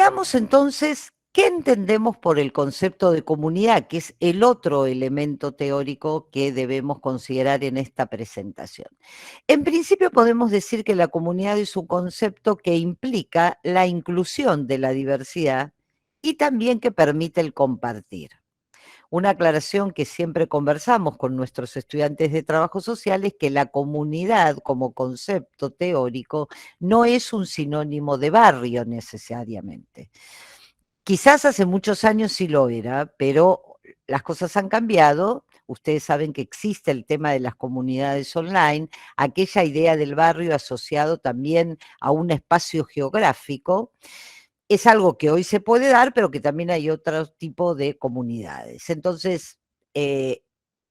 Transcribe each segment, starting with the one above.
Veamos entonces qué entendemos por el concepto de comunidad, que es el otro elemento teórico que debemos considerar en esta presentación. En principio podemos decir que la comunidad es un concepto que implica la inclusión de la diversidad y también que permite el compartir. Una aclaración que siempre conversamos con nuestros estudiantes de trabajo social es que la comunidad como concepto teórico no es un sinónimo de barrio necesariamente. Quizás hace muchos años sí lo era, pero las cosas han cambiado. Ustedes saben que existe el tema de las comunidades online, aquella idea del barrio asociado también a un espacio geográfico, es algo que hoy se puede dar, pero que también hay otro tipo de comunidades. Entonces, eh,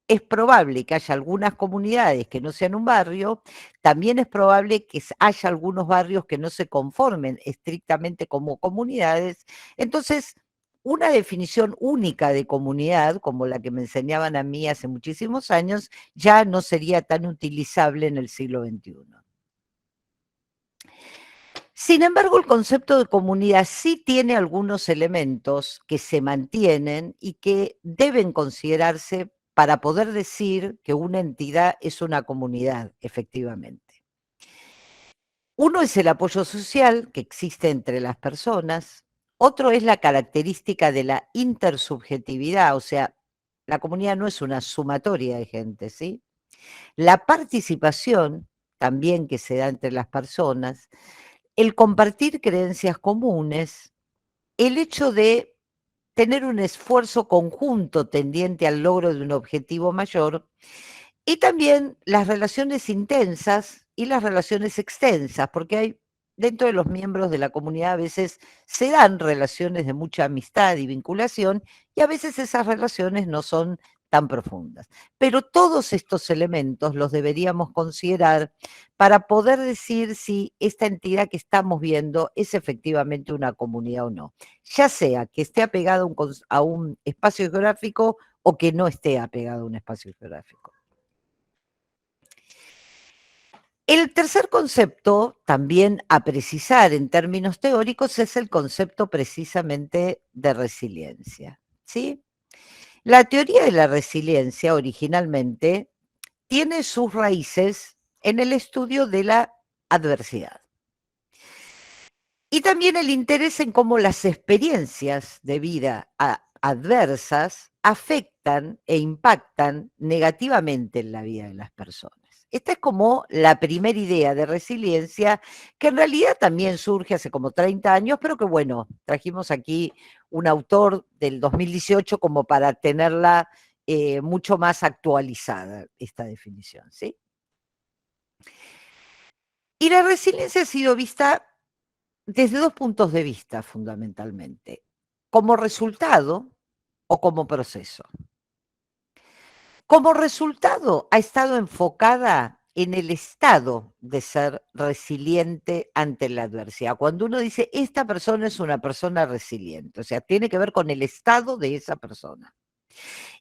es probable que haya algunas comunidades que no sean un barrio, también es probable que haya algunos barrios que no se conformen estrictamente como comunidades. Entonces, una definición única de comunidad, como la que me enseñaban a mí hace muchísimos años, ya no sería tan utilizable en el siglo XXI. Sin embargo, el concepto de comunidad sí tiene algunos elementos que se mantienen y que deben considerarse para poder decir que una entidad es una comunidad, efectivamente. Uno es el apoyo social que existe entre las personas, otro es la característica de la intersubjetividad, o sea, la comunidad no es una sumatoria de gente, ¿sí? La participación, también que se da entre las personas, el compartir creencias comunes, el hecho de tener un esfuerzo conjunto tendiente al logro de un objetivo mayor, y también las relaciones intensas y las relaciones extensas, porque hay dentro de los miembros de la comunidad a veces se dan relaciones de mucha amistad y vinculación, y a veces esas relaciones no son tan profundas. Pero todos estos elementos los deberíamos considerar para poder decir si esta entidad que estamos viendo es efectivamente una comunidad o no, ya sea que esté apegada a un espacio geográfico o que no esté apegada a un espacio geográfico. El tercer concepto, también a precisar en términos teóricos, es el concepto precisamente de resiliencia, ¿sí? La teoría de la resiliencia originalmente tiene sus raíces en el estudio de la adversidad. Y también el interés en cómo las experiencias de vida adversas afectan e impactan negativamente en la vida de las personas. Esta es como la primera idea de resiliencia, que en realidad también surge hace como 30 años, pero que bueno, trajimos aquí un autor del 2018 como para tenerla mucho más actualizada, esta definición, ¿sí? Y la resiliencia ha sido vista desde dos puntos de vista, fundamentalmente, como resultado o como proceso. Como resultado, ha estado enfocada en el estado de ser resiliente ante la adversidad. Cuando uno dice, esta persona es una persona resiliente, o sea, tiene que ver con el estado de esa persona.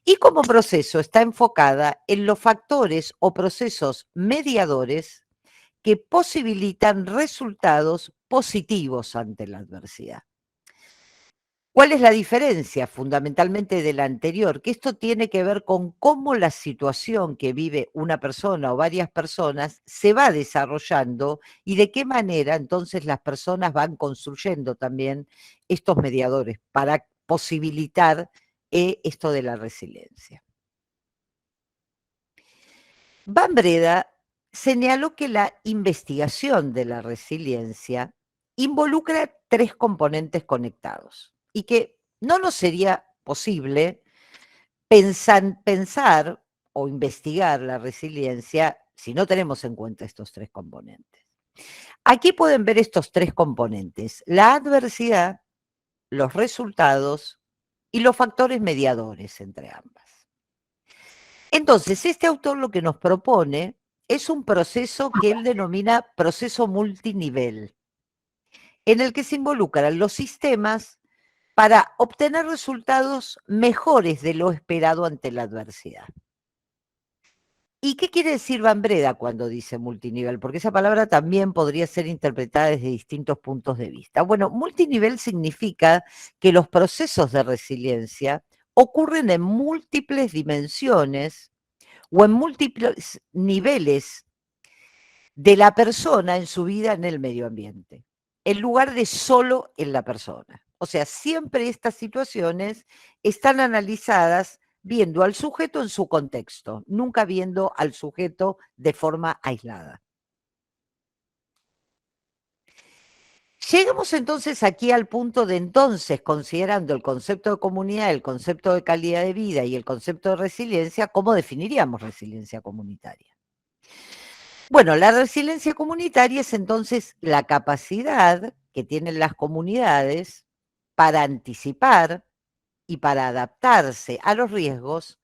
Y como proceso está enfocada en los factores o procesos mediadores que posibilitan resultados positivos ante la adversidad. ¿Cuál es la diferencia fundamentalmente de la anterior? Que esto tiene que ver con cómo la situación que vive una persona o varias personas se va desarrollando y de qué manera entonces las personas van construyendo también estos mediadores para posibilitar esto de la resiliencia. Van Breda señaló que la investigación de la resiliencia involucra tres componentes conectados y que no nos sería posible pensar o investigar la resiliencia si no tenemos en cuenta estos tres componentes. Aquí pueden ver estos tres componentes: la adversidad, los resultados y los factores mediadores entre ambas. Entonces, este autor lo que nos propone es un proceso que él denomina proceso multinivel, en el que se involucran los sistemas para obtener resultados mejores de lo esperado ante la adversidad. ¿Y qué quiere decir Van Breda cuando dice multinivel? Porque esa palabra también podría ser interpretada desde distintos puntos de vista. Bueno, multinivel significa que los procesos de resiliencia ocurren en múltiples dimensiones o en múltiples niveles de la persona en su vida en el medio ambiente, en lugar de solo en la persona. O sea, siempre estas situaciones están analizadas viendo al sujeto en su contexto, nunca viendo al sujeto de forma aislada. Llegamos entonces aquí al punto de entonces, considerando el concepto de comunidad, el concepto de calidad de vida y el concepto de resiliencia, ¿cómo definiríamos resiliencia comunitaria? Bueno, la resiliencia comunitaria es entonces la capacidad que tienen las comunidades para anticipar y para adaptarse a los riesgos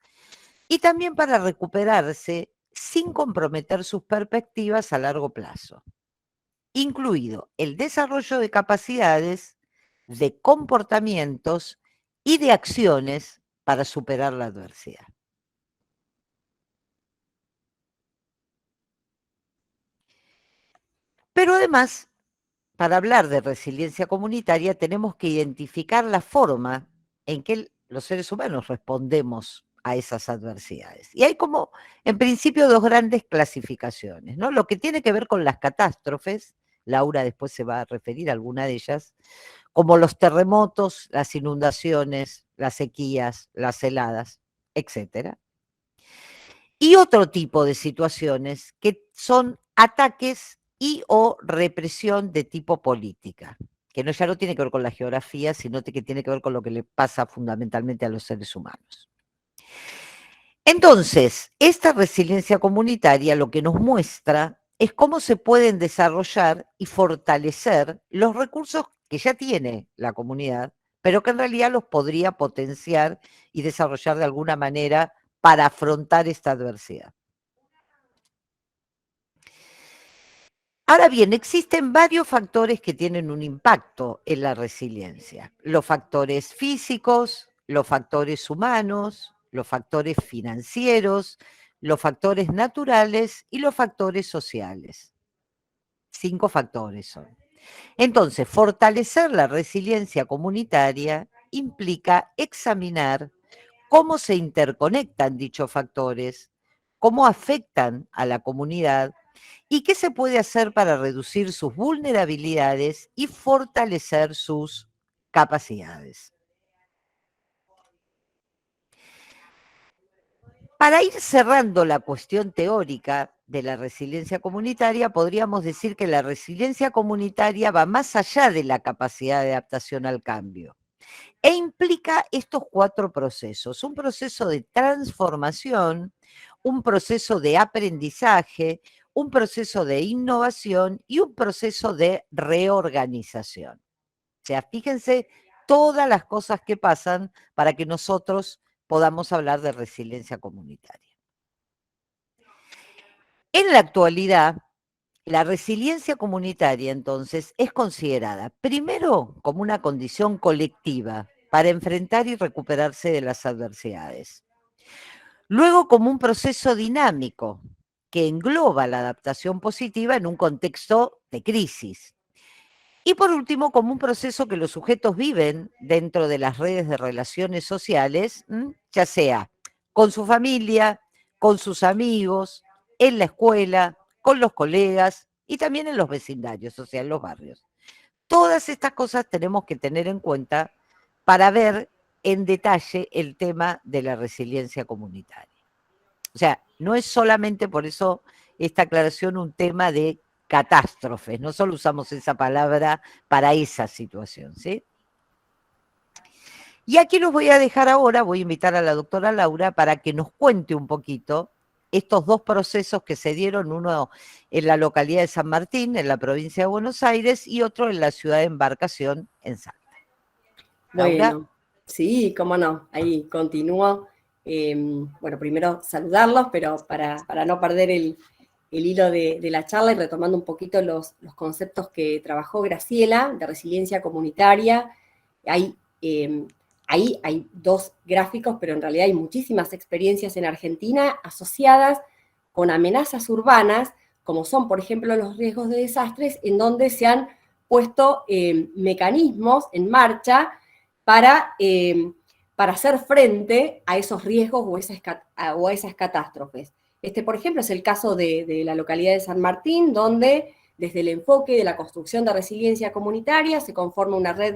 y también para recuperarse sin comprometer sus perspectivas a largo plazo, incluido el desarrollo de capacidades, de comportamientos y de acciones para superar la adversidad. Pero además, para hablar de resiliencia comunitaria tenemos que identificar la forma en que los seres humanos respondemos a esas adversidades. Y hay como, en principio, dos grandes clasificaciones, ¿no? Lo que tiene que ver con las catástrofes, Laura después se va a referir a alguna de ellas, como los terremotos, las inundaciones, las sequías, las heladas, etcétera. Y otro tipo de situaciones que son ataques y o represión de tipo política, que no, ya no tiene que ver con la geografía, sino que tiene que ver con lo que le pasa fundamentalmente a los seres humanos. Entonces, esta resiliencia comunitaria lo que nos muestra es cómo se pueden desarrollar y fortalecer los recursos que ya tiene la comunidad, pero que en realidad los podría potenciar y desarrollar de alguna manera para afrontar esta adversidad. Ahora bien, existen varios factores que tienen un impacto en la resiliencia. Los factores físicos, los factores humanos, los factores financieros, los factores naturales y los factores sociales. 5 factores son. Entonces, fortalecer la resiliencia comunitaria implica examinar cómo se interconectan dichos factores, cómo afectan a la comunidad y qué se puede hacer para reducir sus vulnerabilidades y fortalecer sus capacidades. Para ir cerrando la cuestión teórica de la resiliencia comunitaria, podríamos decir que la resiliencia comunitaria va más allá de la capacidad de adaptación al cambio e implica estos 4 procesos: un proceso de transformación, un proceso de aprendizaje, un proceso de innovación y un proceso de reorganización. O sea, fíjense todas las cosas que pasan para que nosotros podamos hablar de resiliencia comunitaria. En la actualidad, la resiliencia comunitaria, entonces, es considerada primero como una condición colectiva para enfrentar y recuperarse de las adversidades. Luego como un proceso dinámico que engloba la adaptación positiva en un contexto de crisis. Y por último, como un proceso que los sujetos viven dentro de las redes de relaciones sociales, ya sea con su familia, con sus amigos, en la escuela, con los colegas y también en los vecindarios, o sea, en los barrios. Todas estas cosas tenemos que tener en cuenta para ver en detalle el tema de la resiliencia comunitaria. O sea, no es solamente por eso esta aclaración un tema de catástrofes, no solo usamos esa palabra para esa situación, ¿sí? Y aquí los voy a dejar ahora, voy a invitar a la doctora Laura para que nos cuente un poquito estos 2 procesos que se dieron, uno en la localidad de San Martín, en la provincia de Buenos Aires, y otro en la ciudad de Embarcación, en Salta. Laura. Bueno, sí, cómo no, ahí continúo. Bueno, primero saludarlos, pero para no perder el hilo de la charla y retomando un poquito los conceptos que trabajó Graciela de resiliencia comunitaria. Ahí hay 2 gráficos, pero en realidad hay muchísimas experiencias en Argentina asociadas con amenazas urbanas, como son, por ejemplo, los riesgos de desastres, en donde se han puesto mecanismos en marcha para hacer frente a esos riesgos o a esas catástrofes. Por ejemplo, es el caso de la localidad de San Martín, donde desde el enfoque de la construcción de resiliencia comunitaria se conforma una red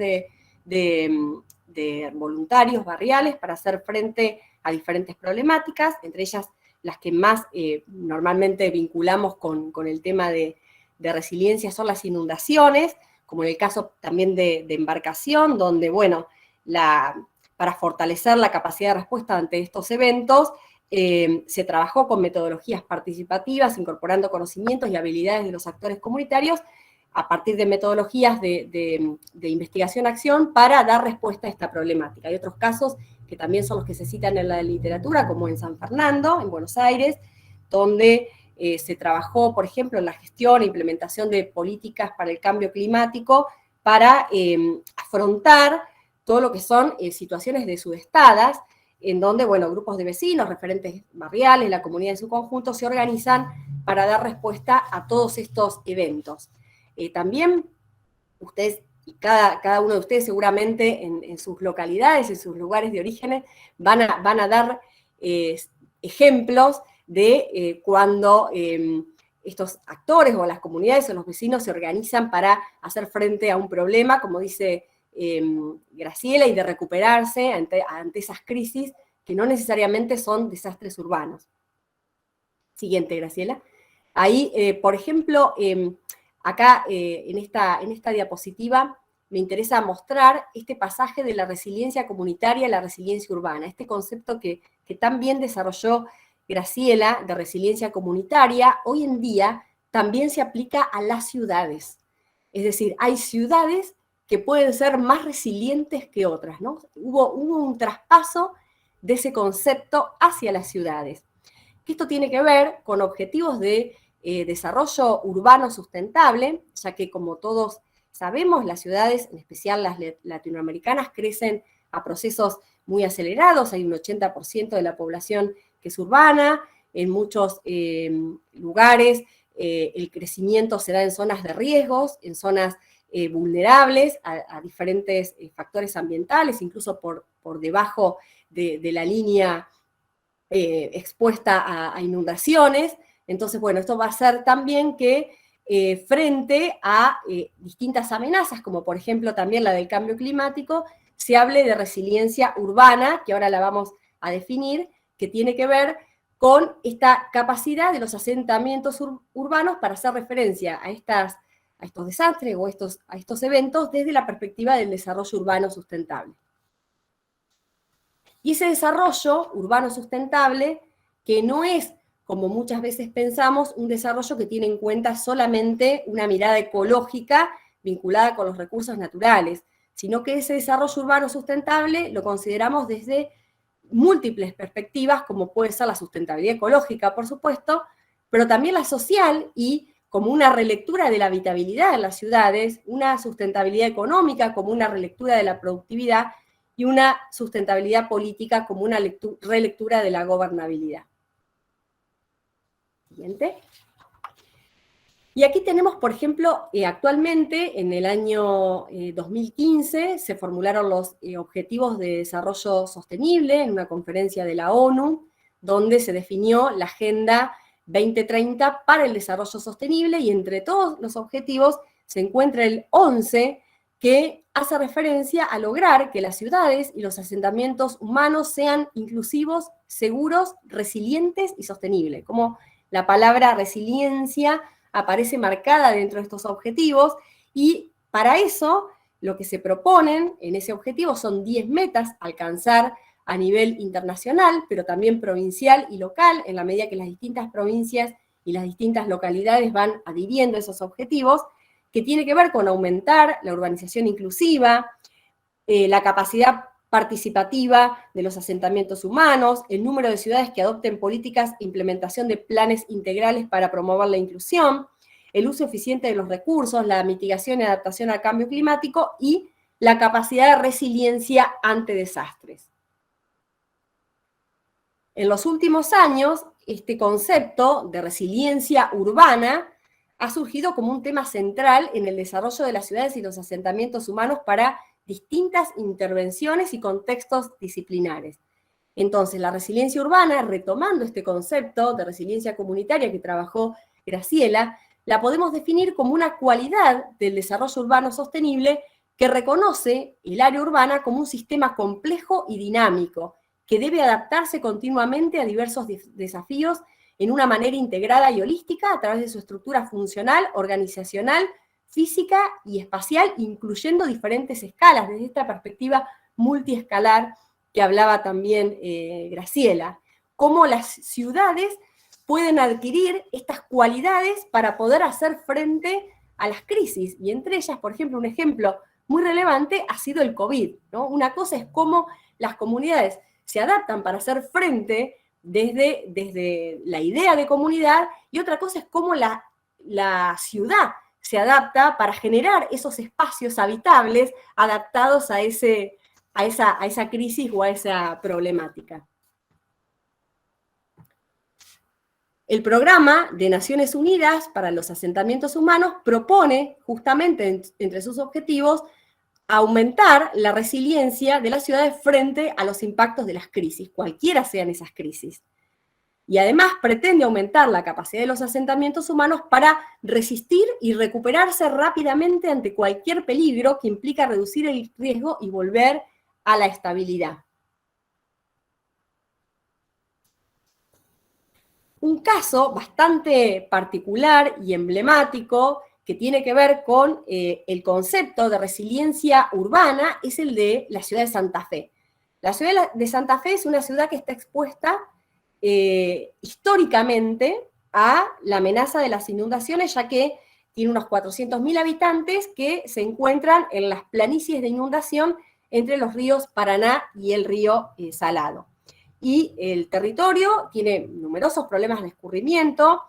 de voluntarios barriales para hacer frente a diferentes problemáticas, entre ellas las que más normalmente vinculamos con el tema de resiliencia son las inundaciones, como en el caso también de embarcación, donde, bueno, para fortalecer la capacidad de respuesta ante estos eventos, se trabajó con metodologías participativas, incorporando conocimientos y habilidades de los actores comunitarios a partir de metodologías de investigación-acción para dar respuesta a esta problemática. Hay otros casos que también son los que se citan en la literatura, como en San Fernando, en Buenos Aires, donde se trabajó, por ejemplo, en la gestión e implementación de políticas para el cambio climático para afrontar todo lo que son situaciones de subestadas, en donde, bueno, grupos de vecinos, referentes barriales, la comunidad en su conjunto, se organizan para dar respuesta a todos estos eventos. También ustedes, y cada uno de ustedes seguramente en sus localidades, en sus lugares de origen, van a dar ejemplos de cuando estos actores o las comunidades o los vecinos se organizan para hacer frente a un problema, como dice Graciela, y de recuperarse ante esas crisis que no necesariamente son desastres urbanos. Siguiente, Graciela. Ahí, por ejemplo, acá en esta diapositiva me interesa mostrar este pasaje de la resiliencia comunitaria a la resiliencia urbana, este concepto que tan bien desarrolló Graciela de resiliencia comunitaria, hoy en día también se aplica a las ciudades. Es decir, hay ciudades que pueden ser más resilientes que otras, ¿no? Hubo un traspaso de ese concepto hacia las ciudades. Esto tiene que ver con objetivos de desarrollo urbano sustentable, ya que, como todos sabemos, las ciudades, en especial las latinoamericanas, crecen a procesos muy acelerados. Hay un 80% de la población que es urbana, en muchos lugares el crecimiento se da en zonas de riesgos, en zonas vulnerables a diferentes factores ambientales, incluso por debajo de la línea expuesta a inundaciones. Entonces, bueno, esto va a hacer también que frente a distintas amenazas, como por ejemplo también la del cambio climático, se hable de resiliencia urbana, que ahora la vamos a definir, que tiene que ver con esta capacidad de los asentamientos urbanos para hacer referencia a estos desastres o a estos eventos desde la perspectiva del desarrollo urbano sustentable. Y ese desarrollo urbano sustentable, que no es, como muchas veces pensamos, un desarrollo que tiene en cuenta solamente una mirada ecológica vinculada con los recursos naturales, sino que ese desarrollo urbano sustentable lo consideramos desde múltiples perspectivas, como puede ser la sustentabilidad ecológica, por supuesto, pero también la social y como una relectura de la habitabilidad en las ciudades, una sustentabilidad económica como una relectura de la productividad y una sustentabilidad política como una relectura de la gobernabilidad. Siguiente. Y aquí tenemos, por ejemplo, actualmente, en el año 2015, se formularon los Objetivos de Desarrollo Sostenible en una conferencia de la ONU, donde se definió la Agenda 2030 para el Desarrollo Sostenible, y entre todos los objetivos se encuentra el 11, que hace referencia a lograr que las ciudades y los asentamientos humanos sean inclusivos, seguros, resilientes y sostenibles. Como la palabra resiliencia aparece marcada dentro de estos objetivos, y para eso lo que se proponen en ese objetivo son 10 metas a alcanzar a nivel internacional, pero también provincial y local, en la medida que las distintas provincias y las distintas localidades van adhiriendo esos objetivos, que tiene que ver con aumentar la urbanización inclusiva, la capacidad participativa de los asentamientos humanos, el número de ciudades que adopten políticas e implementación de planes integrales para promover la inclusión, el uso eficiente de los recursos, la mitigación y adaptación al cambio climático y la capacidad de resiliencia ante desastres. En los últimos años, este concepto de resiliencia urbana ha surgido como un tema central en el desarrollo de las ciudades y los asentamientos humanos para distintas intervenciones y contextos disciplinares. Entonces, la resiliencia urbana, retomando este concepto de resiliencia comunitaria que trabajó Graciela, la podemos definir como una cualidad del desarrollo urbano sostenible que reconoce el área urbana como un sistema complejo y dinámico, que debe adaptarse continuamente a diversos desafíos en una manera integrada y holística a través de su estructura funcional, organizacional, física y espacial, incluyendo diferentes escalas, desde esta perspectiva multiescalar que hablaba también Graciela. Cómo las ciudades pueden adquirir estas cualidades para poder hacer frente a las crisis, y entre ellas, por ejemplo, un ejemplo muy relevante ha sido el COVID, ¿no? Una cosa es cómo las comunidades se adaptan para hacer frente desde la idea de comunidad, y otra cosa es cómo la ciudad se adapta para generar esos espacios habitables adaptados a esa crisis o a esa problemática. El Programa de Naciones Unidas para los Asentamientos Humanos propone, justamente entre sus objetivos, aumentar la resiliencia de las ciudades frente a los impactos de las crisis, cualquiera sean esas crisis. Y además pretende aumentar la capacidad de los asentamientos humanos para resistir y recuperarse rápidamente ante cualquier peligro que implica reducir el riesgo y volver a la estabilidad. Un caso bastante particular y emblemático que tiene que ver con el concepto de resiliencia urbana es el de la ciudad de Santa Fe. La ciudad de Santa Fe es una ciudad que está expuesta históricamente a la amenaza de las inundaciones, ya que tiene unos 400.000 habitantes que se encuentran en las planicies de inundación entre los ríos Paraná y el río Salado. Y el territorio tiene numerosos problemas de escurrimiento,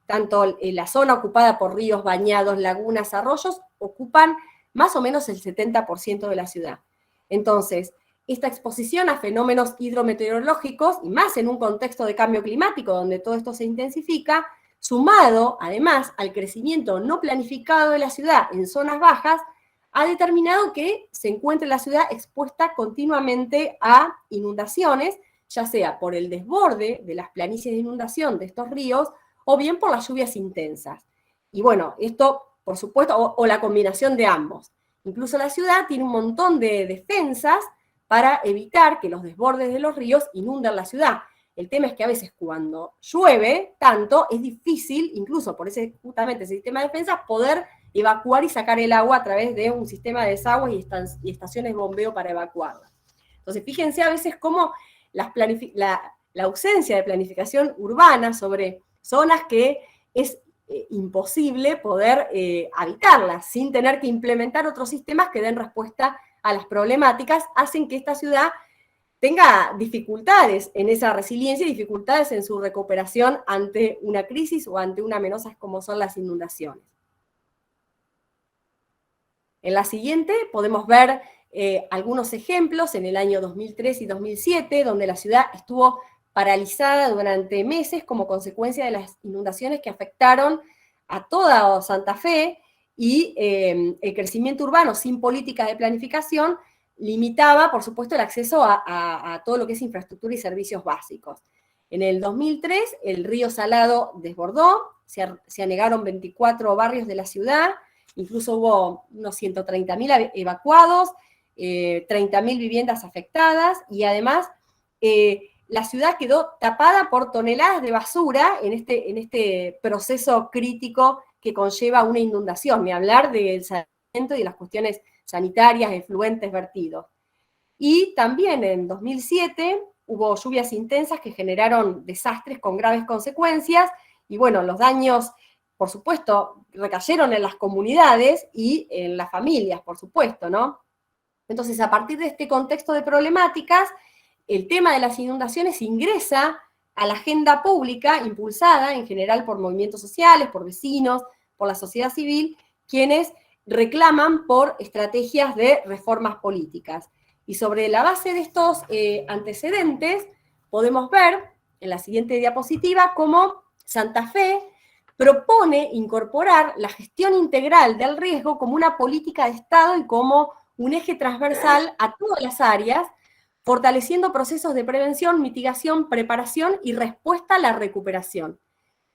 tanto en la zona ocupada por ríos, bañados, lagunas, arroyos, ocupan más o menos el 70% de la ciudad. Entonces, esta exposición a fenómenos hidrometeorológicos, y más en un contexto de cambio climático donde todo esto se intensifica, sumado además al crecimiento no planificado de la ciudad en zonas bajas, ha determinado que se encuentre la ciudad expuesta continuamente a inundaciones, ya sea por el desborde de las planicies de inundación de estos ríos, o bien por las lluvias intensas. Y bueno, esto, por supuesto, o la combinación de ambos. Incluso la ciudad tiene un montón de defensas para evitar que los desbordes de los ríos inunden la ciudad. El tema es que a veces cuando llueve tanto, es difícil, incluso por justamente ese sistema de defensas, poder evacuar y sacar el agua a través de un sistema de desagües y estaciones de bombeo para evacuarla. Entonces, fíjense a veces cómo la ausencia de planificación urbana sobre zonas que es imposible poder habitarlas sin tener que implementar otros sistemas que den respuesta a las problemáticas, hacen que esta ciudad tenga dificultades en esa resiliencia y dificultades en su recuperación ante una crisis o ante una amenaza como son las inundaciones. En la siguiente podemos ver algunos ejemplos en el año 2003 y 2007, donde la ciudad estuvo paralizada durante meses como consecuencia de las inundaciones que afectaron a toda Santa Fe, y el crecimiento urbano sin políticas de planificación limitaba, por supuesto, el acceso a todo lo que es infraestructura y servicios básicos. En el 2003, el río Salado desbordó, se anegaron 24 barrios de la ciudad, incluso hubo unos 130.000 evacuados, 30.000 viviendas afectadas, y además la ciudad quedó tapada por toneladas de basura en este proceso crítico que conlleva una inundación, ni hablar del saneamiento y de las cuestiones sanitarias, efluentes, vertidos. Y también en 2007 hubo lluvias intensas que generaron desastres con graves consecuencias, y bueno, los daños, por supuesto, recayeron en las comunidades y en las familias, por supuesto, ¿no? Entonces, a partir de este contexto de problemáticas, el tema de las inundaciones ingresa a la agenda pública, impulsada en general por movimientos sociales, por vecinos, por la sociedad civil, quienes reclaman por estrategias de reformas políticas. Y sobre la base de estos antecedentes, podemos ver en la siguiente diapositiva cómo Santa Fe propone incorporar la gestión integral del riesgo como una política de Estado y como un eje transversal a todas las áreas, fortaleciendo procesos de prevención, mitigación, preparación y respuesta a la recuperación.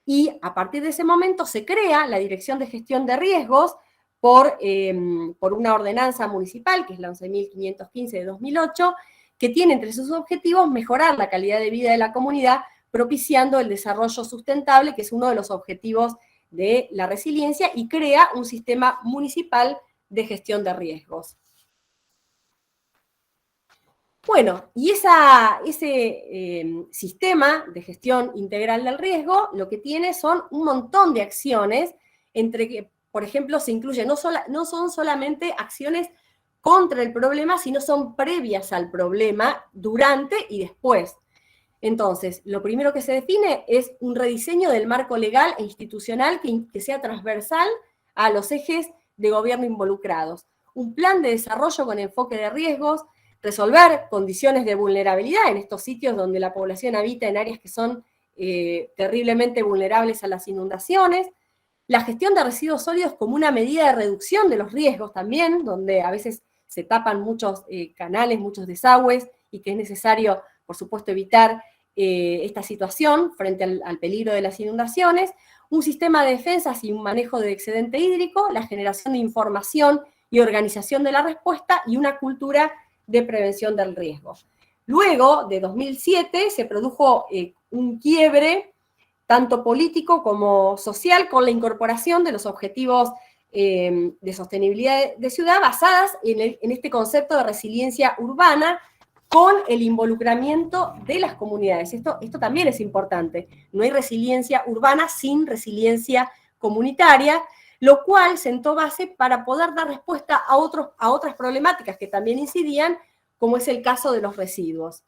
Y a partir de ese momento se crea la Dirección de Gestión de Riesgos por una ordenanza municipal, que es la 11.515 de 2008, que tiene entre sus objetivos mejorar la calidad de vida de la comunidad, propiciando el desarrollo sustentable, que es uno de los objetivos de la resiliencia, y crea un sistema municipal de gestión de riesgos. Bueno, y ese sistema de gestión integral del riesgo lo que tiene son un montón de acciones, entre que, por ejemplo, se incluye, no son solamente acciones contra el problema, sino son previas al problema, durante y después. Entonces, lo primero que se define es un rediseño del marco legal e institucional que sea transversal a los ejes de gobierno involucrados. Un plan de desarrollo con enfoque de riesgos, resolver condiciones de vulnerabilidad en estos sitios donde la población habita en áreas que son terriblemente vulnerables a las inundaciones, la gestión de residuos sólidos como una medida de reducción de los riesgos también, donde a veces se tapan muchos canales, muchos desagües, y que es necesario, por supuesto, evitar esta situación frente al peligro de las inundaciones, un sistema de defensas y un manejo de excedente hídrico, la generación de información y organización de la respuesta, y una cultura de prevención del riesgo. Luego, de 2007, se produjo un quiebre tanto político como social con la incorporación de los objetivos de sostenibilidad de ciudad basadas en este concepto de resiliencia urbana, con el involucramiento de las comunidades. Esto también es importante. No hay resiliencia urbana sin resiliencia comunitaria, lo cual sentó base para poder dar respuesta a otras problemáticas que también incidían, como es el caso de los residuos.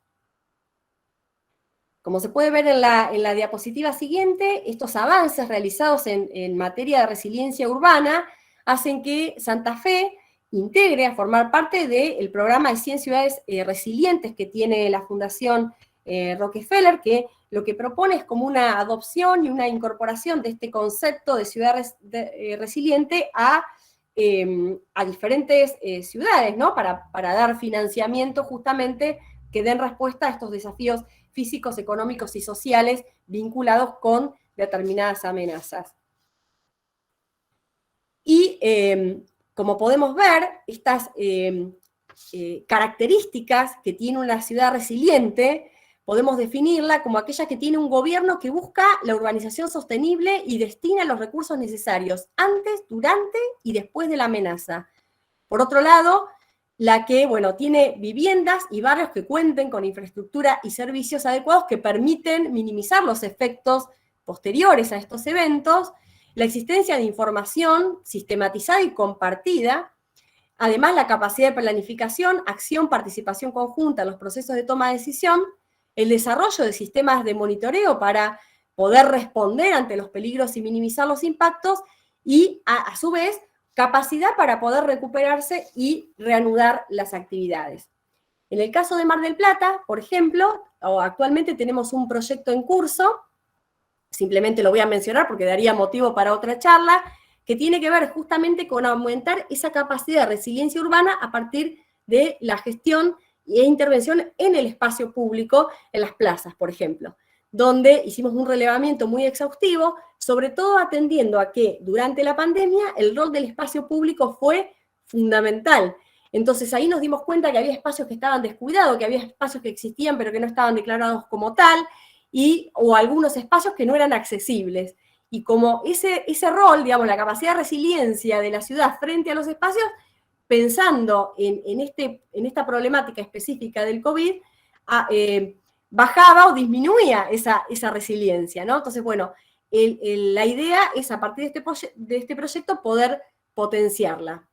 Como se puede ver en la diapositiva siguiente, estos avances realizados en materia de resiliencia urbana hacen que Santa Fe integre a formar parte del programa de 100 ciudades resilientes que tiene la Fundación Rockefeller, que lo que propone es como una adopción y una incorporación de este concepto de ciudad resiliente a diferentes ciudades, ¿no? Para dar financiamiento justamente que den respuesta a estos desafíos físicos, económicos y sociales vinculados con determinadas amenazas. Y como podemos ver, estas características que tiene una ciudad resiliente, podemos definirla como aquella que tiene un gobierno que busca la urbanización sostenible y destina los recursos necesarios antes, durante y después de la amenaza. Por otro lado, la que, bueno, tiene viviendas y barrios que cuenten con infraestructura y servicios adecuados que permiten minimizar los efectos posteriores a estos eventos, la existencia de información sistematizada y compartida, además la capacidad de planificación, acción, participación conjunta en los procesos de toma de decisión, el desarrollo de sistemas de monitoreo para poder responder ante los peligros y minimizar los impactos, y a su vez capacidad para poder recuperarse y reanudar las actividades. En el caso de Mar del Plata, por ejemplo, actualmente tenemos un proyecto en curso, simplemente lo voy a mencionar porque daría motivo para otra charla, que tiene que ver justamente con aumentar esa capacidad de resiliencia urbana a partir de la gestión e intervención en el espacio público, en las plazas, por ejemplo, donde hicimos un relevamiento muy exhaustivo, sobre todo atendiendo a que durante la pandemia el rol del espacio público fue fundamental. Entonces ahí nos dimos cuenta que había espacios que estaban descuidados, que había espacios que existían pero que no estaban declarados como tal, o algunos espacios que no eran accesibles. Y como ese rol, digamos, la capacidad de resiliencia de la ciudad frente a los espacios, pensando en esta problemática específica del COVID, bajaba o disminuía esa resiliencia, ¿no? Entonces, bueno, la idea es a partir de este proyecto poder potenciarla.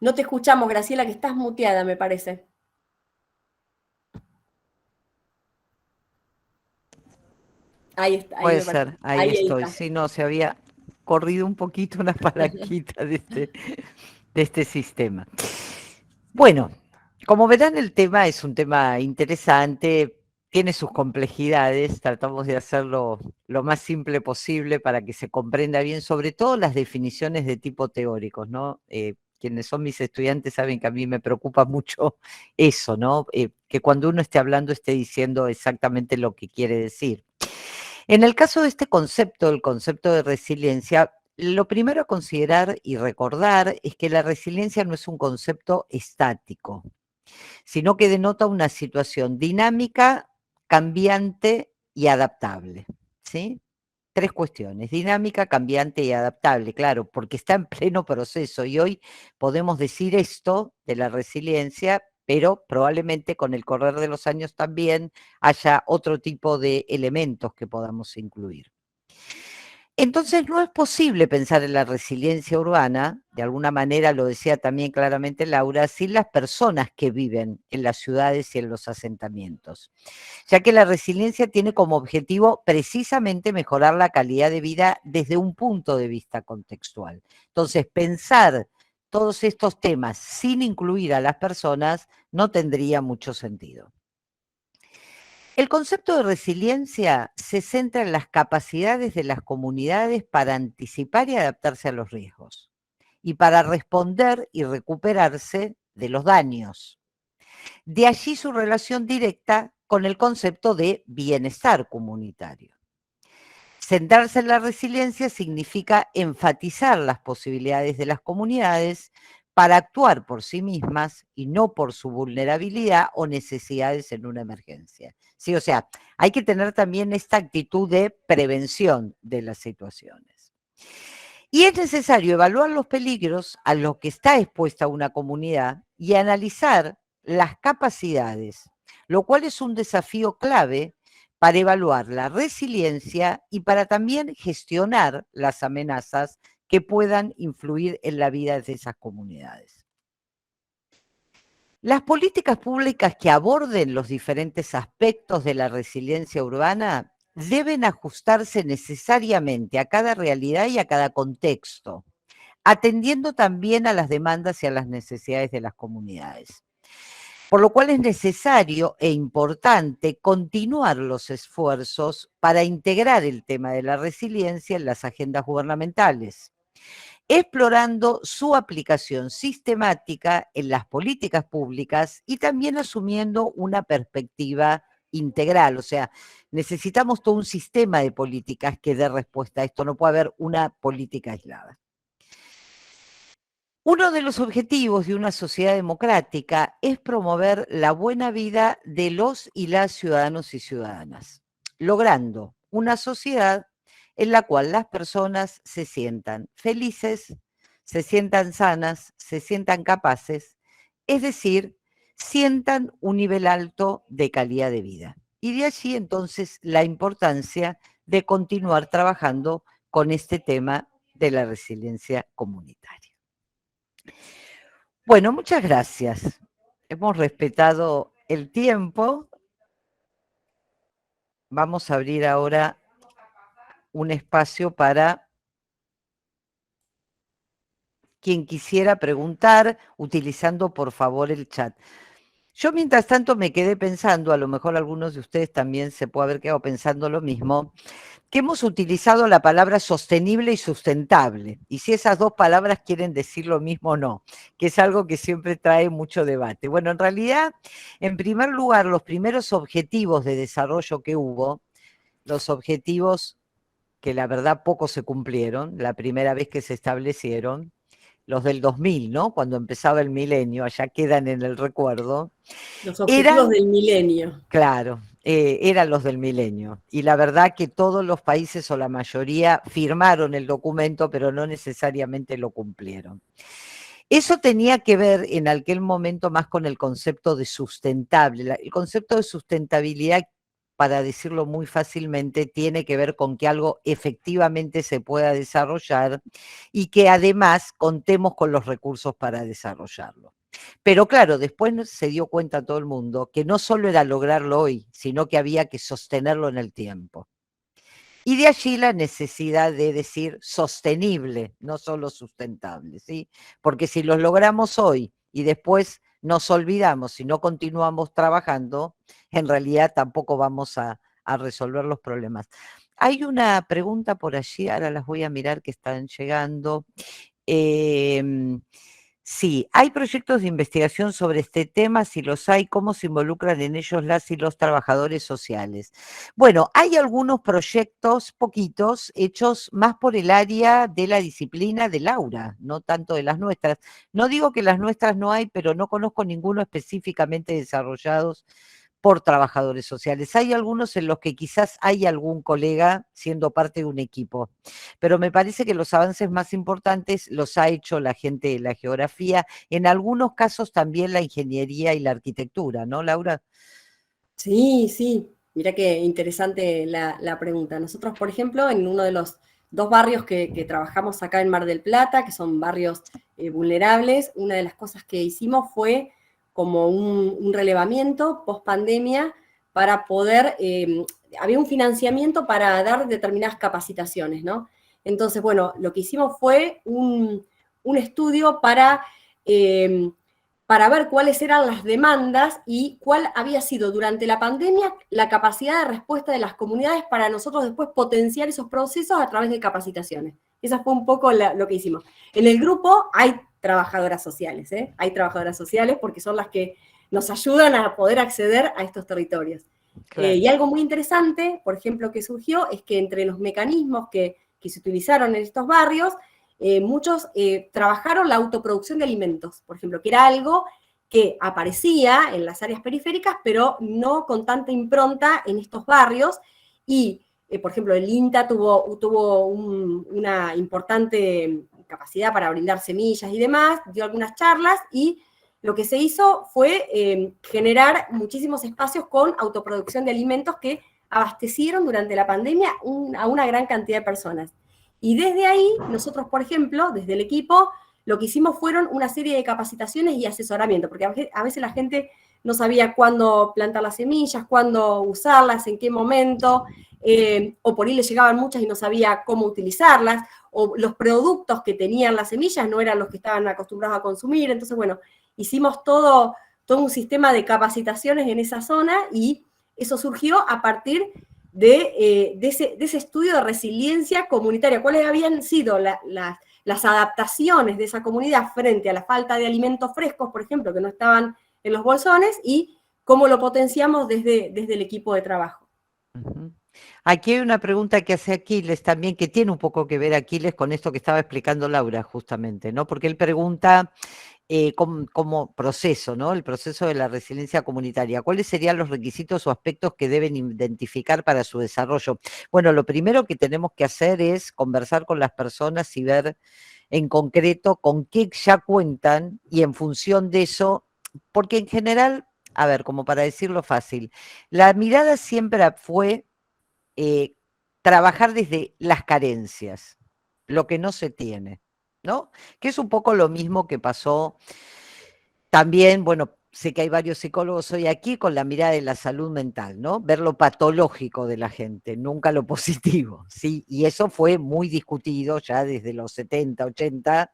No te escuchamos, Graciela, que estás muteada, me parece. Ahí está. Puede ser, ahí estoy. Sí, no, se había corrido un poquito una palanquita de este sistema. Bueno, Como verán, el tema es un tema interesante, tiene sus complejidades, tratamos de hacerlo lo más simple posible para que se comprenda bien, sobre todo las definiciones de tipo teóricos, ¿no? Quienes son mis estudiantes saben que a mí me preocupa mucho eso, ¿no? Que cuando uno esté hablando esté diciendo exactamente lo que quiere decir. En el caso de este concepto, el concepto de resiliencia, lo primero a considerar y recordar es que la resiliencia no es un concepto estático, sino que denota una situación dinámica, cambiante y adaptable, ¿sí? Tres cuestiones: dinámica, cambiante y adaptable, claro, porque está en pleno proceso y hoy podemos decir esto de la resiliencia, pero probablemente con el correr de los años también haya otro tipo de elementos que podamos incluir. Entonces no es posible pensar en la resiliencia urbana, de alguna manera lo decía también claramente Laura, sin las personas que viven en las ciudades y en los asentamientos, ya que la resiliencia tiene como objetivo precisamente mejorar la calidad de vida desde un punto de vista contextual. Entonces, pensar todos estos temas sin incluir a las personas no tendría mucho sentido. El concepto de resiliencia se centra en las capacidades de las comunidades para anticipar y adaptarse a los riesgos y para responder y recuperarse de los daños. De allí su relación directa con el concepto de bienestar comunitario. Centrarse en la resiliencia significa enfatizar las posibilidades de las comunidades para actuar por sí mismas y no por su vulnerabilidad o necesidades en una emergencia. Sí, o sea, hay que tener también esta actitud de prevención de las situaciones. Y es necesario evaluar los peligros a los que está expuesta una comunidad y analizar las capacidades, lo cual es un desafío clave para evaluar la resiliencia y para también gestionar las amenazas que puedan influir en la vida de esas comunidades. Las políticas públicas que aborden los diferentes aspectos de la resiliencia urbana deben ajustarse necesariamente a cada realidad y a cada contexto, atendiendo también a las demandas y a las necesidades de las comunidades. Por lo cual es necesario e importante continuar los esfuerzos para integrar el tema de la resiliencia en las agendas gubernamentales, explorando su aplicación sistemática en las políticas públicas y también asumiendo una perspectiva integral. O sea, necesitamos todo un sistema de políticas que dé respuesta a esto, no puede haber una política aislada. Uno de los objetivos de una sociedad democrática es promover la buena vida de los y las ciudadanos y ciudadanas, logrando una sociedad en la cual las personas se sientan felices, se sientan sanas, se sientan capaces, es decir, sientan un nivel alto de calidad de vida. Y de allí entonces la importancia de continuar trabajando con este tema de la resiliencia comunitaria. Bueno, muchas gracias. Hemos respetado el tiempo. Vamos a abrir ahora un espacio para quien quisiera preguntar, utilizando por favor el chat. Yo mientras tanto me quedé pensando, a lo mejor algunos de ustedes también se puede haber quedado pensando lo mismo, que hemos utilizado la palabra sostenible y sustentable, y si esas dos palabras quieren decir lo mismo o no, que es algo que siempre trae mucho debate. Bueno, en realidad, en primer lugar, los primeros objetivos de desarrollo que hubo, los objetivos que la verdad poco se cumplieron, la primera vez que se establecieron, los del 2000, ¿no? Cuando empezaba el milenio, allá quedan en el recuerdo, Los objetivos eran, del milenio. claro, eran los del milenio. Y la verdad que todos los países o la mayoría firmaron el documento, pero no necesariamente lo cumplieron. Eso tenía que ver en aquel momento más con el concepto de sustentable. El concepto de sustentabilidad, para decirlo muy fácilmente, tiene que ver con que algo efectivamente se pueda desarrollar y que además contemos con los recursos para desarrollarlo. Pero claro, después se dio cuenta todo el mundo que no solo era lograrlo hoy, sino que había que sostenerlo en el tiempo. Y de allí la necesidad de decir sostenible, no solo sustentable, ¿sí? Porque si los logramos hoy y después nos olvidamos, si no continuamos trabajando, en realidad tampoco vamos a resolver los problemas. Hay una pregunta por allí, ahora las voy a mirar que están llegando. Em, sí, ¿hay proyectos de investigación sobre este tema? Si los hay, ¿cómo se involucran en ellos las y los trabajadores sociales? Bueno, hay algunos proyectos, poquitos, hechos más por el área de la disciplina de Laura, no tanto de las nuestras. No digo que las nuestras no hay, pero no conozco ninguno específicamente desarrollados por trabajadores sociales. Hay algunos en los que quizás hay algún colega siendo parte de un equipo, pero me parece que los avances más importantes los ha hecho la gente de la geografía, en algunos casos también la ingeniería y la arquitectura, ¿no, Laura? Sí, sí, mira qué interesante la pregunta. Nosotros, por ejemplo, en uno de los dos barrios que trabajamos acá en Mar del Plata, que son barrios vulnerables, una de las cosas que hicimos fue como un relevamiento post pandemia para poder, había un financiamiento para dar determinadas capacitaciones, ¿no? Entonces, bueno, lo que hicimos fue un estudio para ver cuáles eran las demandas y cuál había sido durante la pandemia la capacidad de respuesta de las comunidades para nosotros después potenciar esos procesos a través de capacitaciones. Esa fue un poco lo que hicimos. En el grupo hay trabajadoras sociales, ¿eh? Hay trabajadoras sociales porque son las que nos ayudan a poder acceder a estos territorios. Claro. Y algo muy interesante, por ejemplo, que surgió, es que entre los mecanismos que se utilizaron en estos barrios, muchos trabajaron la autoproducción de alimentos, por ejemplo, que era algo que aparecía en las áreas periféricas, pero no con tanta impronta en estos barrios. Y, por ejemplo, el INTA tuvo una importante capacidad para brindar semillas y demás, dio algunas charlas y lo que se hizo fue generar muchísimos espacios con autoproducción de alimentos que abastecieron durante la pandemia a una gran cantidad de personas. Y desde ahí, nosotros, por ejemplo, desde el equipo, lo que hicimos fueron una serie de capacitaciones y asesoramiento, porque a veces la gente no sabía cuándo plantar las semillas, cuándo usarlas, en qué momento, o por ahí le llegaban muchas y no sabía cómo utilizarlas, o los productos que tenían las semillas no eran los que estaban acostumbrados a consumir. Entonces, bueno, hicimos todo un sistema de capacitaciones en esa zona y eso surgió a partir de ese estudio de resiliencia comunitaria. ¿Cuáles habían sido las adaptaciones de esa comunidad frente a la falta de alimentos frescos, por ejemplo, que no estaban en los bolsones, y cómo lo potenciamos desde el equipo de trabajo? Ujú. Aquí hay una pregunta que hace Aquiles también, que tiene un poco que ver Aquiles con esto que estaba explicando Laura justamente, ¿no? Porque él pregunta como proceso, ¿no? El proceso de la resiliencia comunitaria. ¿Cuáles serían los requisitos o aspectos que deben identificar para su desarrollo? Bueno, lo primero que tenemos que hacer es conversar con las personas y ver en concreto con qué ya cuentan y en función de eso, porque en general, a ver, como para decirlo fácil, la mirada siempre fue eh, trabajar desde las carencias, lo que no se tiene, ¿no? Que es un poco lo mismo que pasó también, bueno, sé que hay varios psicólogos hoy aquí con la mirada de la salud mental, ¿no? Ver lo patológico de la gente, nunca lo positivo, ¿sí? Y eso fue muy discutido ya desde los 70, 80,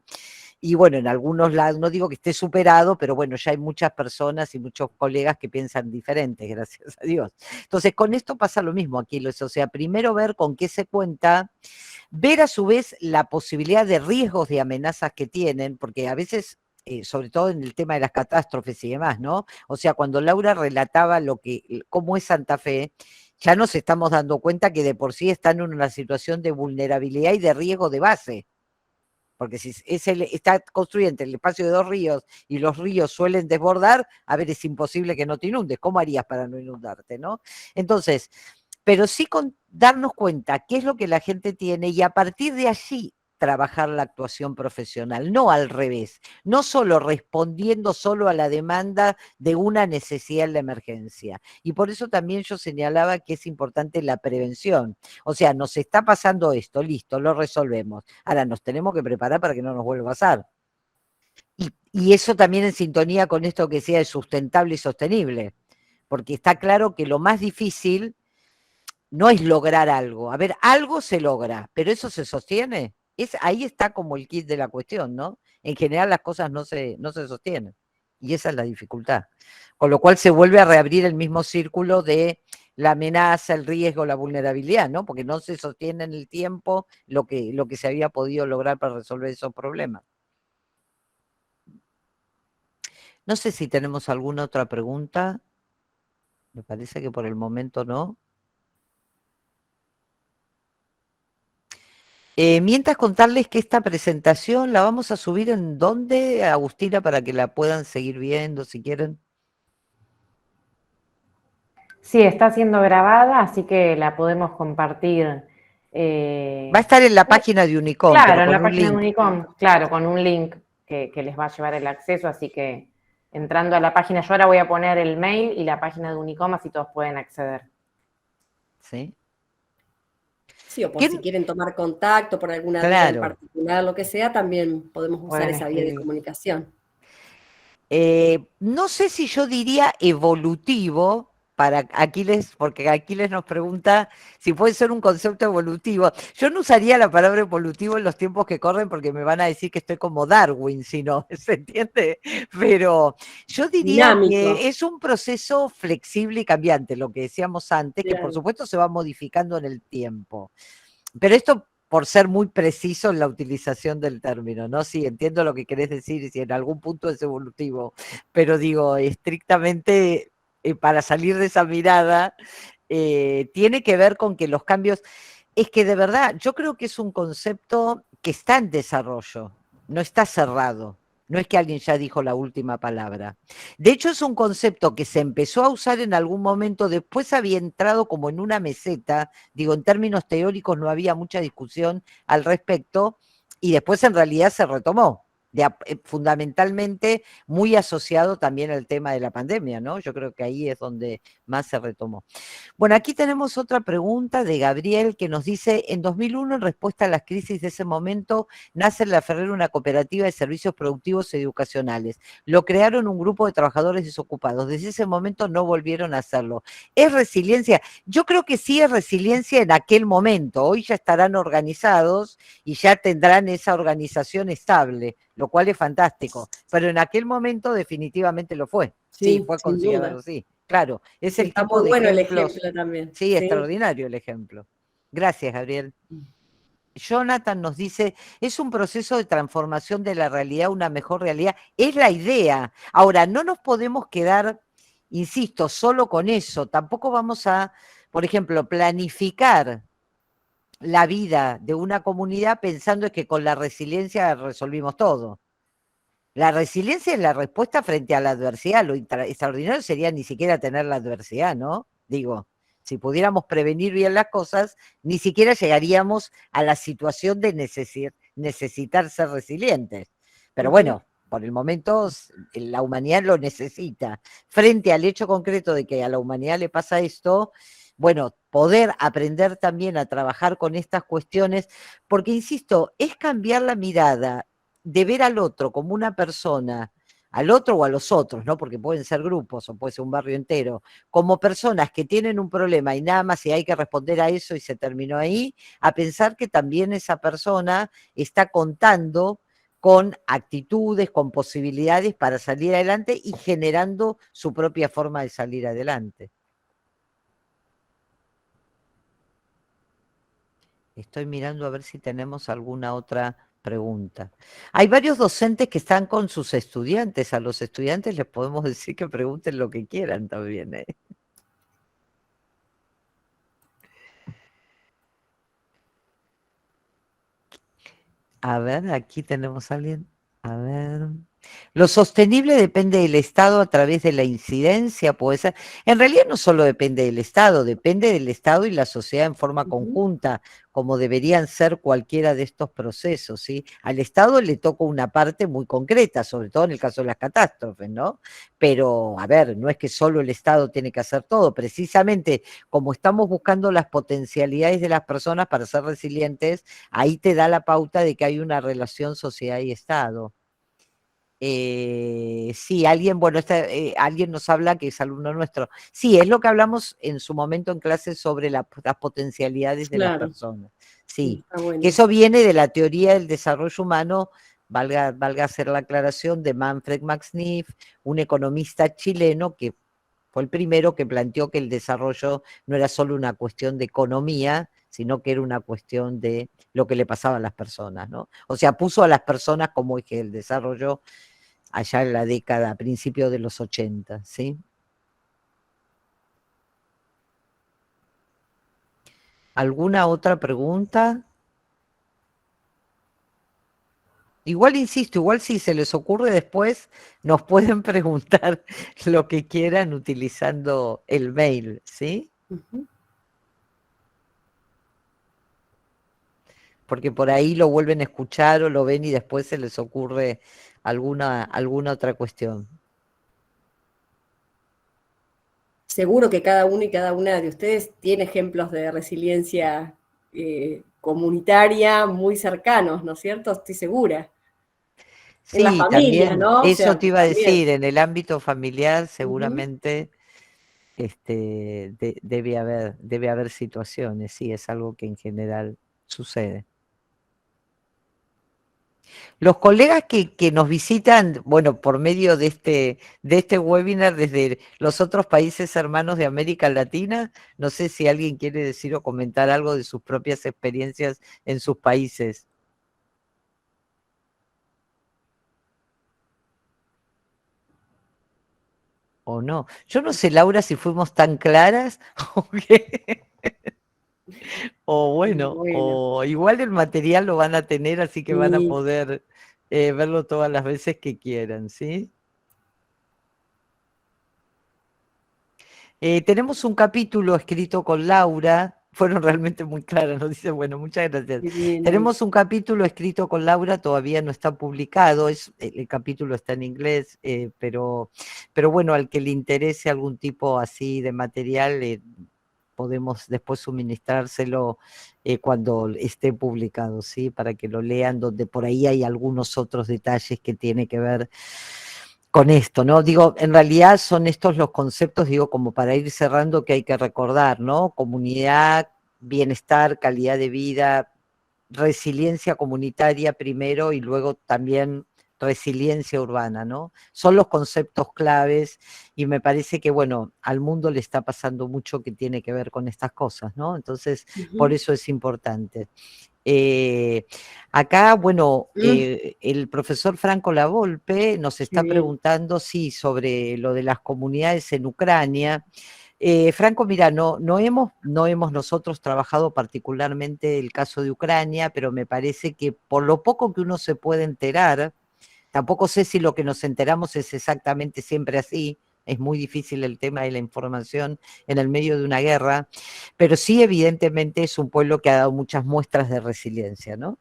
y bueno, en algunos lados, no digo que esté superado, pero bueno, ya hay muchas personas y muchos colegas que piensan diferentes, gracias a Dios. Entonces, con esto pasa lo mismo aquí, o sea, primero ver con qué se cuenta, ver a su vez la posibilidad de riesgos de amenazas que tienen, porque a veces sobre todo en el tema de las catástrofes y demás, ¿no? O sea, cuando Laura relataba cómo es Santa Fe, ya nos estamos dando cuenta que de por sí están en una situación de vulnerabilidad y de riesgo de base, porque si está construido entre el espacio de dos ríos y los ríos suelen desbordar, a ver, es imposible que no te inundes. ¿Cómo harías para no inundarte, no? Entonces, pero sí con darnos cuenta qué es lo que la gente tiene y a partir de allí trabajar la actuación profesional, no al revés, no solo respondiendo solo a la demanda de una necesidad en la emergencia. Y por eso también yo señalaba que es importante la prevención. O sea, nos está pasando esto, listo, lo resolvemos. Ahora nos tenemos que preparar para que no nos vuelva a pasar. Y eso también en sintonía con esto que sea sustentable y sostenible, porque está claro que lo más difícil no es lograr algo. A ver, algo se logra, pero eso se sostiene. Ahí está como el kit de la cuestión, ¿no? En general las cosas no se sostienen. y esa es la dificultad. Con lo cual se vuelve a reabrir el mismo círculo de la amenaza, el riesgo, la vulnerabilidad, ¿no? Porque no se sostiene en el tiempo lo que se había podido lograr para resolver esos problemas. No sé si tenemos alguna otra pregunta. Me parece que por el momento no. Mientras contarles que esta presentación la vamos a subir en dónde, Agustina, para que la puedan seguir viendo si quieren. Sí, está siendo grabada, así que la podemos compartir. Va a estar en la página de Unicom, Claro, pero en con la un página de link. Unicom, claro, con un link que les va a llevar el acceso, así que entrando a la página, yo ahora voy a poner el mail y la página de Unicom, así todos pueden acceder. ¿Sí? Sí, o por si quieren tomar contacto, por alguna duda en Claro. particular, lo que sea, también podemos usar Pueden esa vía de escribir. comunicación. No sé si yo diría evolutivo para Aquiles, porque Aquiles nos pregunta si puede ser un concepto evolutivo. Yo no usaría la palabra evolutivo en los tiempos que corren porque me van a decir que estoy como Darwin, si no, ¿se entiende? Pero yo diría Dinámico. que es un proceso flexible y cambiante, lo que decíamos antes, que por Claro. supuesto se va modificando en el tiempo. Pero esto por ser muy preciso en la utilización del término, ¿no? Sí, entiendo lo que querés decir y si en algún punto es evolutivo, pero digo, estrictamente para salir de esa mirada, tiene que ver con que los cambios, es que de verdad, yo creo que es un concepto que está en desarrollo, no está cerrado. No es que alguien ya dijo la última palabra. De hecho, es un concepto que se empezó a usar en algún momento, después había entrado como en una meseta, digo, en términos teóricos no había mucha discusión al respecto, y después en realidad se retomó, fundamentalmente muy asociado también al tema de la pandemia, ¿no? Yo creo que ahí es donde más se retomó. Bueno, aquí tenemos otra pregunta de Gabriel que nos dice, en 2001, en respuesta a las crisis de ese momento, nace en La Ferrera una cooperativa de servicios productivos y educacionales. Lo crearon un grupo de trabajadores desocupados. Desde ese momento no volvieron a hacerlo. ¿Es resiliencia? Yo creo que sí es resiliencia en aquel momento. Hoy ya estarán organizados y ya tendrán esa organización estable, lo cual es fantástico. Pero en aquel momento definitivamente lo fue. Sí, fue sin considerado, duda. sí. Claro, es Sí, el está tipo muy de bueno el ejemplos. ejemplo también. Sí, Sí. extraordinario el ejemplo. Gracias, Gabriel. Jonathan nos dice, es un proceso de transformación de la realidad a una mejor realidad. Es la idea. Ahora, no nos podemos quedar, insisto, solo con eso. Tampoco vamos a, por ejemplo, planificar la vida de una comunidad pensando que con la resiliencia resolvimos todo. La resiliencia es la respuesta frente a la adversidad. Lo extraordinario sería ni siquiera tener la adversidad, ¿no? Digo, si pudiéramos prevenir bien las cosas, ni siquiera llegaríamos a la situación de necesitar ser resilientes. Pero bueno, por el momento la humanidad lo necesita. Frente al hecho concreto de que a la humanidad le pasa esto, bueno, poder aprender también a trabajar con estas cuestiones, porque insisto, es cambiar la mirada de ver al otro como una persona, al otro o a los otros, ¿no? Porque pueden ser grupos o puede ser un barrio entero, como personas que tienen un problema y nada más y hay que responder a eso y se terminó ahí, a pensar que también esa persona está contando con actitudes, con posibilidades para salir adelante y generando su propia forma de salir adelante. Estoy mirando a ver si tenemos alguna otra pregunta. Hay varios docentes que están con sus estudiantes. A los estudiantes les podemos decir que pregunten lo que quieran también, ¿eh? A ver, aquí tenemos a alguien. A ver. Lo sostenible depende del Estado a través de la incidencia, puede ser. En realidad no solo depende del Estado y la sociedad en forma conjunta, como deberían ser cualquiera de estos procesos, ¿sí? Al Estado le toca una parte muy concreta, sobre todo en el caso de las catástrofes, ¿no? Pero, a ver, no es que solo el Estado tiene que hacer todo, precisamente como estamos buscando las potencialidades de las personas para ser resilientes, ahí te da la pauta de que hay una relación sociedad y Estado. Sí, alguien, bueno, alguien nos habla que es alumno nuestro. Sí, es lo que hablamos en su momento en clase sobre las potencialidades de las Claro. personas. Sí, Está bueno. que eso viene de la teoría del desarrollo humano valga hacer la aclaración, de Manfred Max Neef, un economista chileno que fue el primero que planteó que el desarrollo no era solo una cuestión de economía, sino que era una cuestión de lo que le pasaba a las personas, ¿no? O sea, puso a las personas como eje del desarrollo allá en la década, a principios de los 80, ¿sí? ¿Alguna otra pregunta? Igual, insisto, igual si se les ocurre después, nos pueden preguntar lo que quieran utilizando el mail, ¿sí? Ujú. Porque por ahí lo vuelven a escuchar o lo ven y después se les ocurre alguna otra cuestión. Seguro que cada uno y cada una de ustedes tiene ejemplos de resiliencia comunitaria muy cercanos, ¿no es cierto? Estoy segura. En la Sí, familia, también, ¿no? O eso sea, te que iba a también. decir, en el ámbito familiar Ujú. seguramente debe haber situaciones, sí, es algo que en general sucede. Los colegas que nos visitan, bueno, por medio de este webinar desde los otros países hermanos de América Latina, no sé si alguien quiere decir o comentar algo de sus propias experiencias en sus países o no. Yo no sé, Laura, si fuimos tan claras o qué. O bueno, Bueno, o igual el material lo van a tener, así que van a y poder verlo todas las veces que quieran, ¿sí? Tenemos un capítulo escrito con Laura, fueron realmente muy claras, nos dice, bueno, muchas gracias. qué bien ahí. Tenemos un capítulo escrito con Laura, todavía no está publicado, el capítulo está en inglés, pero bueno, al que le interese algún tipo así de material, podemos después suministrárselo cuando esté publicado, ¿sí? Para que lo lean, donde por ahí hay algunos otros detalles que tiene que ver con esto, ¿no? Digo, en realidad son estos los conceptos, digo, como para ir cerrando que hay que recordar, ¿no? Comunidad, bienestar, calidad de vida, resiliencia comunitaria primero y luego también resiliencia urbana, ¿no? Son los conceptos claves y me parece que, bueno, al mundo le está pasando mucho que tiene que ver con estas cosas, ¿no? Entonces, por Ujú. eso es importante. Eh, Acá, bueno, Mm, el profesor Franco Lavolpe nos qué está bien. preguntando, sí, sobre lo de las comunidades en Ucrania. Franco, mira, no hemos nosotros trabajado particularmente el caso de Ucrania, pero me parece que por lo poco que uno se puede enterar, tampoco sé si lo que nos enteramos es exactamente siempre así, es muy difícil el tema de la información en el medio de una guerra, pero sí evidentemente es un pueblo que ha dado muchas muestras de resiliencia, ¿no?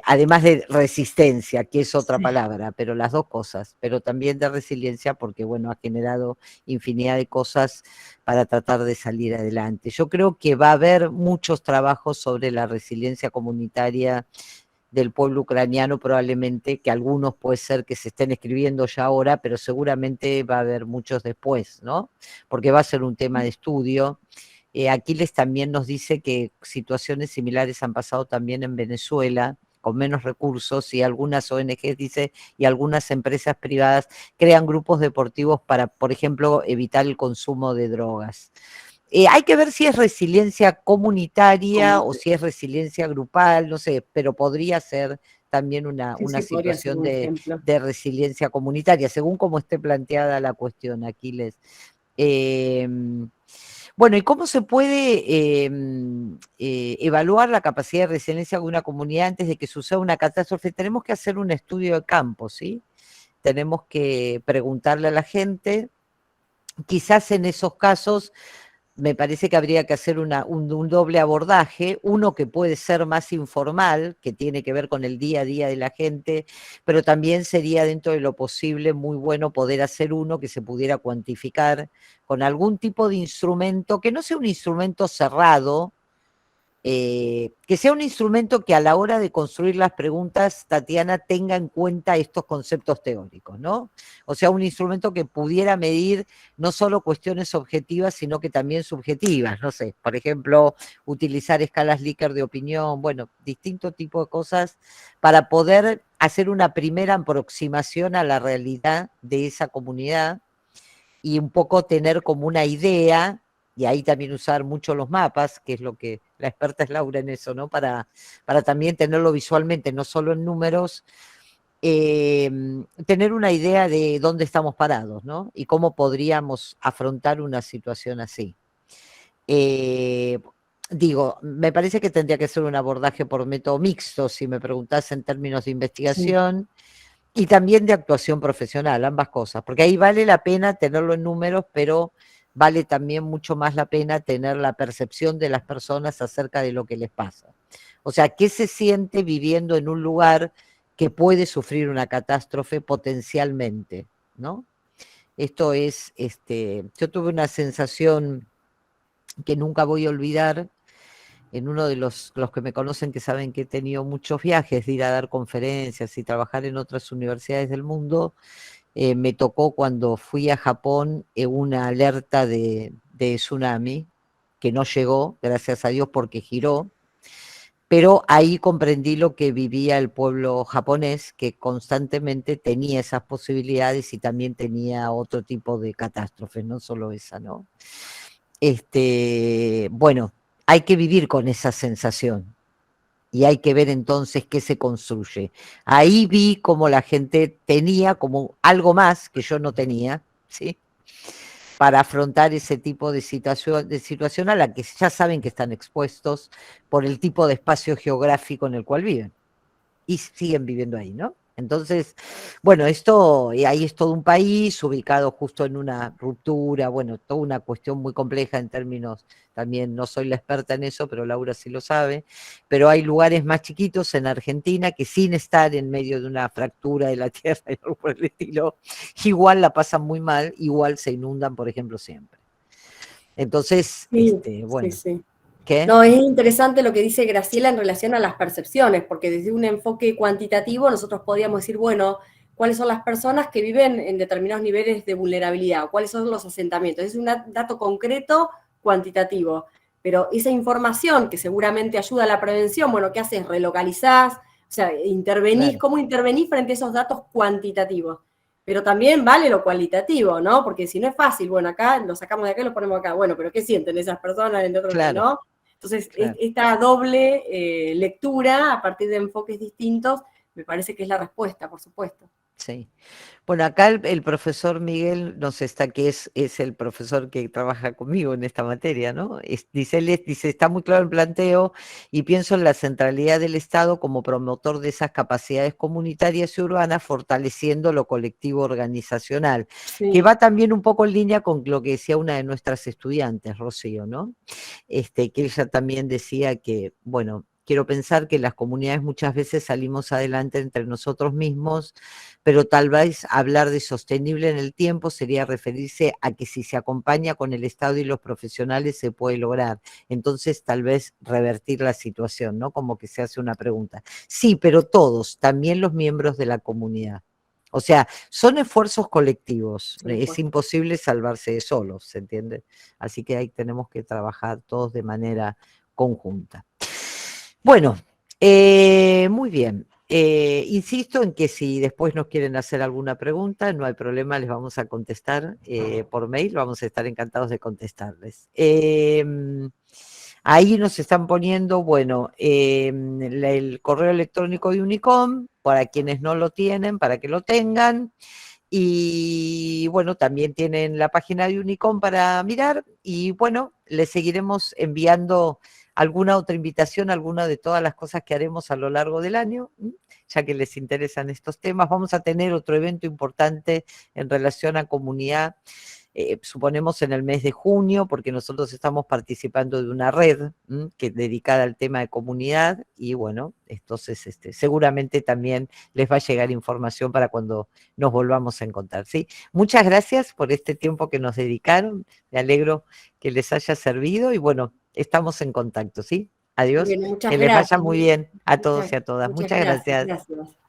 Además de resistencia, que es otra Sí. palabra, pero las dos cosas, pero también de resiliencia porque, bueno, ha generado infinidad de cosas para tratar de salir adelante. Yo creo que va a haber muchos trabajos sobre la resiliencia comunitaria del pueblo ucraniano probablemente, que algunos puede ser que se estén escribiendo ya ahora, pero seguramente va a haber muchos después, ¿no? Porque va a ser un tema de estudio. Aquiles también nos dice que situaciones similares han pasado también en Venezuela, con menos recursos, y algunas ONGs, dice, y algunas empresas privadas crean grupos deportivos para, por ejemplo, evitar el consumo de drogas. Hay que ver si es resiliencia comunitaria o Como- si es resiliencia grupal, no sé, pero podría ser también sí, una sí, podría ser situación un ejemplo. de resiliencia comunitaria, según cómo esté planteada la cuestión, Aquiles. Eh, bueno, ¿y cómo se puede evaluar la capacidad de resiliencia de una comunidad antes de que suceda una catástrofe? Tenemos que hacer un estudio de campo, ¿sí? Tenemos que preguntarle a la gente. Quizás en esos casos me parece que habría que hacer un doble abordaje, uno que puede ser más informal, que tiene que ver con el día a día de la gente, pero también sería dentro de lo posible muy bueno poder hacer uno que se pudiera cuantificar con algún tipo de instrumento, que no sea un instrumento cerrado, que sea un instrumento que a la hora de construir las preguntas, Tatiana, tenga en cuenta estos conceptos teóricos, ¿no? O sea, un instrumento que pudiera medir no solo cuestiones objetivas, sino que también subjetivas, no sé, por ejemplo, utilizar escalas Likert de opinión, bueno, distinto tipo de cosas para poder hacer una primera aproximación a la realidad de esa comunidad y un poco tener como una idea, y ahí también usar mucho los mapas, que es lo que la experta es Laura en eso, ¿no? Para también tenerlo visualmente, no solo en números, tener una idea de dónde estamos parados, ¿no? Y cómo podríamos afrontar una situación así. Eh, Digo, me parece que tendría que ser un abordaje por método mixto, si me preguntás en términos de Sí. investigación, y también de actuación profesional, ambas cosas, porque ahí vale la pena tenerlo en números, pero vale también mucho más la pena tener la percepción de las personas acerca de lo que les pasa. O sea, ¿qué se siente viviendo en un lugar que puede sufrir una catástrofe potencialmente, ¿no? Esto es, yo tuve una sensación que nunca voy a olvidar en uno de los que me conocen que saben que he tenido muchos viajes de ir a dar conferencias y trabajar en otras universidades del mundo, me tocó cuando fui a Japón una alerta de tsunami que no llegó, gracias a Dios porque giró, pero ahí comprendí lo que vivía el pueblo japonés, que constantemente tenía esas posibilidades y también tenía otro tipo de catástrofes, no solo esa, ¿no? Bueno, hay que vivir con esa sensación y hay que ver entonces qué se construye. Ahí vi cómo la gente tenía como algo más que yo no tenía, ¿sí? Para afrontar ese tipo de situación a la que ya saben que están expuestos por el tipo de espacio geográfico en el cual viven y siguen viviendo ahí, ¿no? Entonces, bueno, esto, y ahí es todo un país ubicado justo en una ruptura, bueno, toda una cuestión muy compleja en términos, también no soy la experta en eso, pero Laura sí lo sabe, pero hay lugares más chiquitos en Argentina que sin estar en medio de una fractura de la tierra y algo por el estilo, igual la pasan muy mal, igual se inundan, por ejemplo, siempre. Entonces, Sí, sí, bueno, sí. ¿qué? No, es interesante lo que dice Graciela en relación a las percepciones, porque desde un enfoque cuantitativo nosotros podríamos decir, bueno, cuáles son las personas que viven en determinados niveles de vulnerabilidad, cuáles son los asentamientos. Es un dato concreto cuantitativo, pero esa información que seguramente ayuda a la prevención, bueno, ¿qué haces? Relocalizás, o sea, intervenís, Claro, ¿cómo intervenís frente a esos datos cuantitativos? Pero también vale lo cualitativo, ¿no? Porque si no es fácil, bueno, acá lo sacamos de acá y lo ponemos acá, bueno, pero ¿qué sienten esas personas en otro, claro, ¿no? Entonces, claro. esta doble lectura a partir de enfoques distintos me parece que es la respuesta, por supuesto. Sí. Bueno, acá el profesor Miguel nos está, que es el profesor que trabaja conmigo en esta materia, ¿no? Dice, dice, está muy claro el planteo y pienso en la centralidad del Estado como promotor de esas capacidades comunitarias y urbanas, fortaleciendo lo colectivo organizacional, que Sí, va también un poco en línea con lo que decía una de nuestras estudiantes, Rocío, ¿no? Que ella también decía que, bueno, quiero pensar que las comunidades muchas veces salimos adelante entre nosotros mismos, pero tal vez hablar de sostenible en el tiempo sería referirse a que si se acompaña con el Estado y los profesionales se puede lograr. Entonces, tal vez revertir la situación, ¿no? Como que se hace una pregunta. Sí, pero todos, también los miembros de la comunidad. O sea, son esfuerzos colectivos, por es supuesto. imposible salvarse de solos, ¿se entiende? Así que ahí tenemos que trabajar todos de manera conjunta. Bueno, muy bien. Insisto en que si después nos quieren hacer alguna pregunta, no hay problema, les vamos a contestar por mail, vamos a estar encantados de contestarles. Ahí nos están poniendo, bueno, el correo electrónico de Unicom, para quienes no lo tienen, para que lo tengan. Y bueno, también tienen la página de Unicom para mirar y bueno, les seguiremos enviando alguna otra invitación, alguna de todas las cosas que haremos a lo largo del año, ya que les interesan estos temas. Vamos a tener otro evento importante en relación a comunidad, suponemos en el mes de junio, porque nosotros estamos participando de una red que dedicada al tema de comunidad y bueno, entonces seguramente también les va a llegar información para cuando nos volvamos a encontrar, ¿sí? Muchas gracias por este tiempo que nos dedicaron, me alegro que les haya servido y bueno, estamos en contacto, ¿sí? Adiós. Bueno, muchas Que les vaya gracias. muy bien a todos Muchas, y a todas. muchas Muchas gracias. gracias.